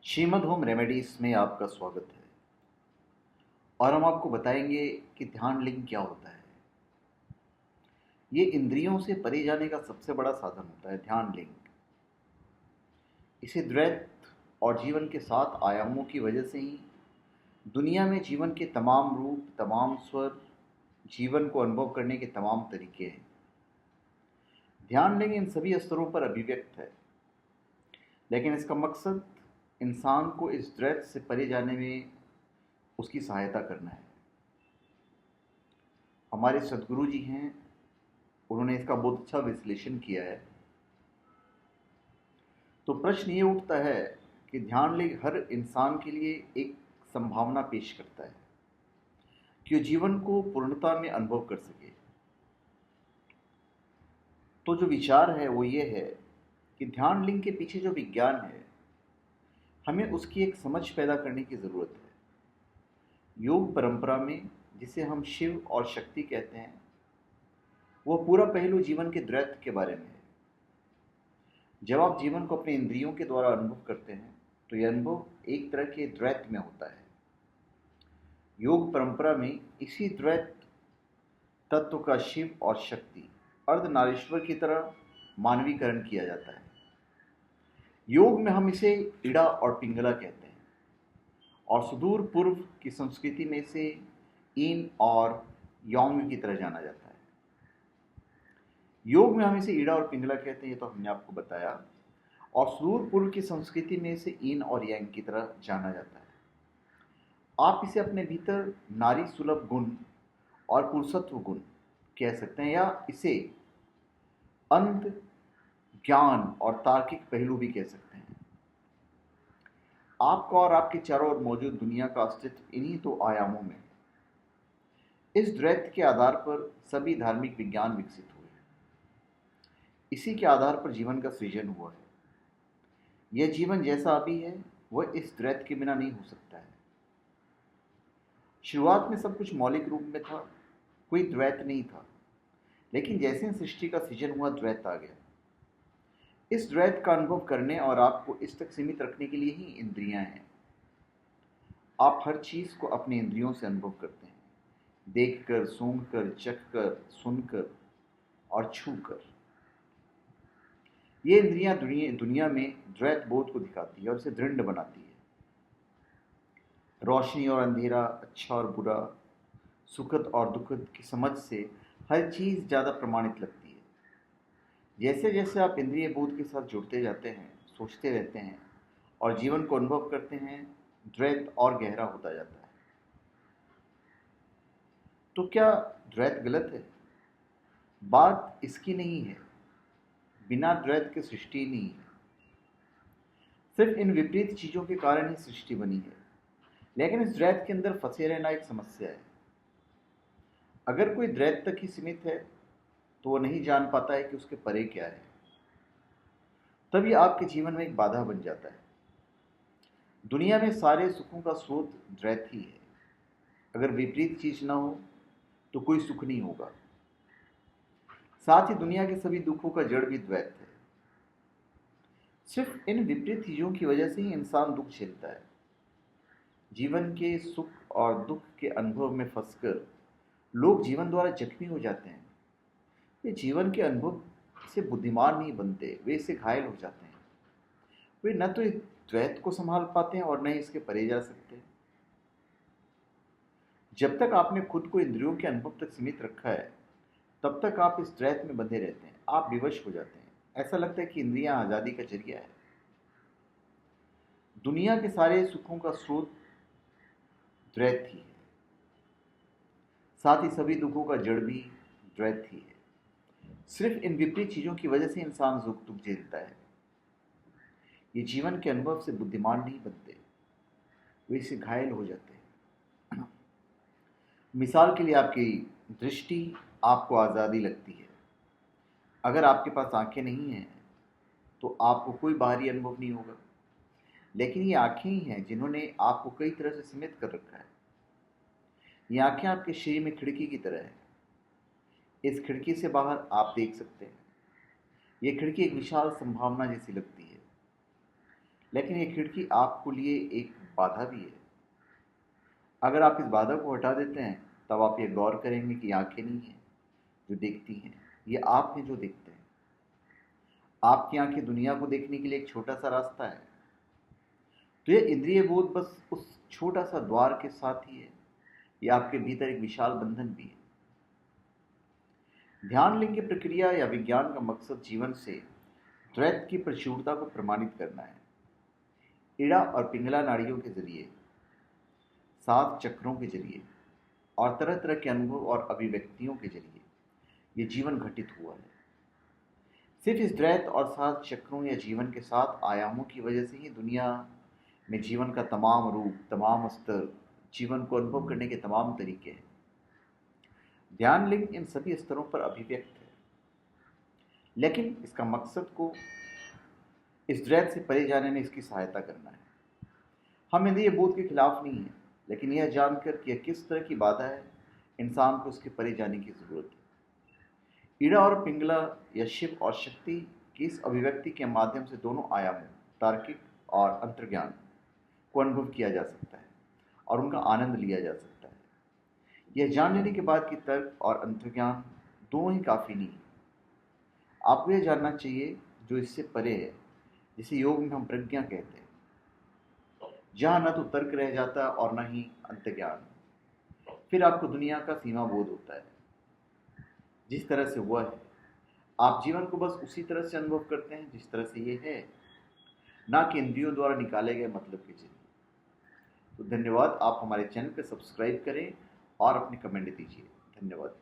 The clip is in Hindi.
श्रीमद होम रेमेडीज में आपका स्वागत है। और हम आपको बताएंगे कि ध्यान लिंग क्या होता है। ये इंद्रियों से परे जाने का सबसे बड़ा साधन होता है ध्यान लिंग। इसे द्वैत और जीवन के 7 आयामों की वजह से ही दुनिया में जीवन के तमाम रूप, तमाम स्वर, जीवन को अनुभव करने के तमाम तरीके हैं। ध्यान लिंग इन सभी स्तरों पर अभिव्यक्त है, लेकिन इसका मकसद इंसान को इस द्वैत से परे जाने में उसकी सहायता करना है। हमारे सदगुरु जी हैं, उन्होंने इसका बहुत अच्छा विश्लेषण किया है। तो प्रश्न ये उठता है कि ध्यान लिंग हर इंसान के लिए एक संभावना पेश करता है कि वो जीवन को पूर्णता में अनुभव कर सके। तो जो विचार है वो ये है कि ध्यान लिंग के पीछे जो विज्ञान है, हमें उसकी एक समझ पैदा करने की ज़रूरत है। योग परंपरा में जिसे हम शिव और शक्ति कहते हैं, वो पूरा पहलू जीवन के द्वैत के बारे में है। जब आप जीवन को अपने इंद्रियों के द्वारा अनुभव करते हैं तो यह अनुभव एक तरह के द्वैत में होता है। योग परंपरा में इसी द्वैत तत्व का शिव और शक्ति अर्धनारीश्वर की तरह मानवीकरण किया जाता है। योग में हम इसे इड़ा और पिंगला कहते हैं, और सुदूर पूर्व की संस्कृति में इसे इन और योंग की तरह जाना जाता है। योग में हम इसे ईड़ा और पिंगला कहते हैं, ये तो हमने आपको बताया, और सुदूर पूर्व की संस्कृति में इसे इन और यांग की तरह जाना जाता है। आप इसे अपने भीतर नारी सुलभ गुण और पुरुषत्व गुण कह सकते हैं, या इसे अंध ज्ञान और तार्किक पहलू भी कह सकते हैं। आपका और आपके चारों ओर मौजूद दुनिया का अस्तित्व इन्हीं 2 आयामों में है। इस द्वैत के आधार पर सभी धार्मिक विज्ञान विकसित हुए। इसी के आधार पर जीवन का सृजन हुआ है। यह जीवन जैसा अभी है वह इस द्वैत के बिना नहीं हो सकता है। शुरुआत में सब कुछ मौलिक रूप में था, कोई द्वैत नहीं था, लेकिन जैसे सृष्टि का सृजन हुआ द्वैत आ गया। इस द्वैत का अनुभव करने और आपको इस तक सीमित रखने के लिए ही इंद्रियां हैं। आप हर चीज को अपने इंद्रियों से अनुभव करते हैं, देखकर, सूंघकर, चखकर, सुनकर और छूकर। ये इंद्रियां दुनिया में द्वैत बोध को दिखाती है और इसे दृढ़ बनाती है। रोशनी और अंधेरा, अच्छा और बुरा, सुखद और दुखद की समझ से हर चीज ज्यादा प्रमाणित लगती है। जैसे जैसे आप इंद्रिय बोध के साथ जुड़ते जाते हैं, सोचते रहते हैं और जीवन को अनुभव करते हैं, द्वैत और गहरा होता जाता है। तो क्या द्वैत गलत है? बात इसकी नहीं है। बिना द्वैत के सृष्टि नहीं है। सिर्फ इन विपरीत चीजों के कारण ही सृष्टि बनी है। लेकिन इस द्वैत के अंदर फंसे रहना एक समस्या है। अगर कोई द्वैत तक ही सीमित है तो वो नहीं जान पाता है कि उसके परे क्या है। तब ये आपके जीवन में एक बाधा बन जाता है। दुनिया में सारे सुखों का स्रोत द्वैत ही है। अगर विपरीत चीज ना हो तो कोई सुख नहीं होगा। साथ ही दुनिया के सभी दुखों का जड़ भी द्वैत है। सिर्फ इन विपरीत चीजों की वजह से ही इंसान दुख झेलता है। जीवन के सुख और दुख के अनुभव में फंसकर लोग जीवन द्वारा जख्मी हो जाते हैं। वे जीवन के अनुभव से बुद्धिमान नहीं बनते, वे इससे घायल हो जाते हैं। वे न तो इस द्वैत को संभाल पाते हैं और न ही इसके परे जा सकते। जब तक आपने खुद को इंद्रियों के अनुभव तक सीमित रखा है, तब तक आप इस द्वैत में बंधे रहते हैं। आप विवश हो जाते हैं। ऐसा लगता है कि इंद्रियां आजादी का जरिया है। दुनिया के सारे सुखों का स्रोत द्वैत ही है। साथ ही सभी दुखों का जड़ भी द्वैत ही है। सिर्फ इन विपरीत चीजों की वजह से इंसान दुख झेलता है। ये जीवन के अनुभव से बुद्धिमान नहीं बनते, वे इससे घायल हो जाते हैं। मिसाल के लिए, आपकी दृष्टि आपको आज़ादी लगती है। अगर आपके पास आंखें नहीं हैं तो आपको कोई बाहरी अनुभव नहीं होगा। लेकिन ये आंखें ही हैं जिन्होंने आपको कई तरह से सीमित कर रखा है। ये आंखें आपके शरीर में खिड़की की तरह है। इस खिड़की से बाहर आप देख सकते हैं। ये खिड़की एक विशाल संभावना जैसी लगती है, लेकिन ये खिड़की आपके लिए एक बाधा भी है। अगर आप इस बाधा को हटा देते हैं, तब आप ये गौर करेंगे कि आंखें नहीं हैं जो देखती हैं, ये आप हैं जो देखते हैं। आपकी आंखें दुनिया को देखने के लिए एक छोटा सा रास्ता है। तो ये इंद्रिय बोध बस उस छोटा सा द्वार के साथ ही है। ये आपके भीतर एक विशाल बंधन भी है। ध्यान लिंग की प्रक्रिया या विज्ञान का मकसद जीवन से द्वैत की प्रचुरता को प्रमाणित करना है। इड़ा और पिंगला नाड़ियों के जरिए, 7 चक्रों के जरिए और तरह तरह के अनुभव और अभिव्यक्तियों के जरिए ये जीवन घटित हुआ है। सिर्फ इस द्वैत और 7 चक्रों या जीवन के 7 आयामों की वजह से ही दुनिया में जीवन का तमाम रूप, तमाम स्तर, जीवन को अनुभव करने के तमाम तरीके हैं। ध्यान लिंग इन सभी स्तरों पर अभिव्यक्त है, लेकिन इसका मकसद को इस द्वैत से परे जाने में इसकी सहायता करना है। हम इंद्रिय बोध के खिलाफ नहीं हैं, लेकिन यह जानकर कि यह किस तरह की बाधा है, इंसान को उसके परे जाने की जरूरत है। ईड़ा और पिंगला या शिव और शक्ति की इस अभिव्यक्ति के माध्यम से दोनों आयामों, तार्किक और अंतर्ज्ञान, को अनुभव किया जा सकता है और उनका आनंद लिया जा सकता है। यह जान लेने के बाद कि तर्क और अंतर्ज्ञान दोनों ही काफ़ी नहीं है। आपको यह जानना चाहिए जो इससे परे है, जिसे योग में हम प्रज्ञा कहते हैं, जहाँ न तो तर्क रह जाता और न ही अंतर्ज्ञान। फिर आपको दुनिया का सीमा बोध होता है, जिस तरह से वह है। आप जीवन को बस उसी तरह से अनुभव करते हैं जिस तरह से ये है, ना कि इंद्रियों द्वारा निकाले गए मतलब के जरिए। तो धन्यवाद। आप हमारे चैनल पर सब्सक्राइब करें और अपने कमेंट दीजिए। धन्यवाद।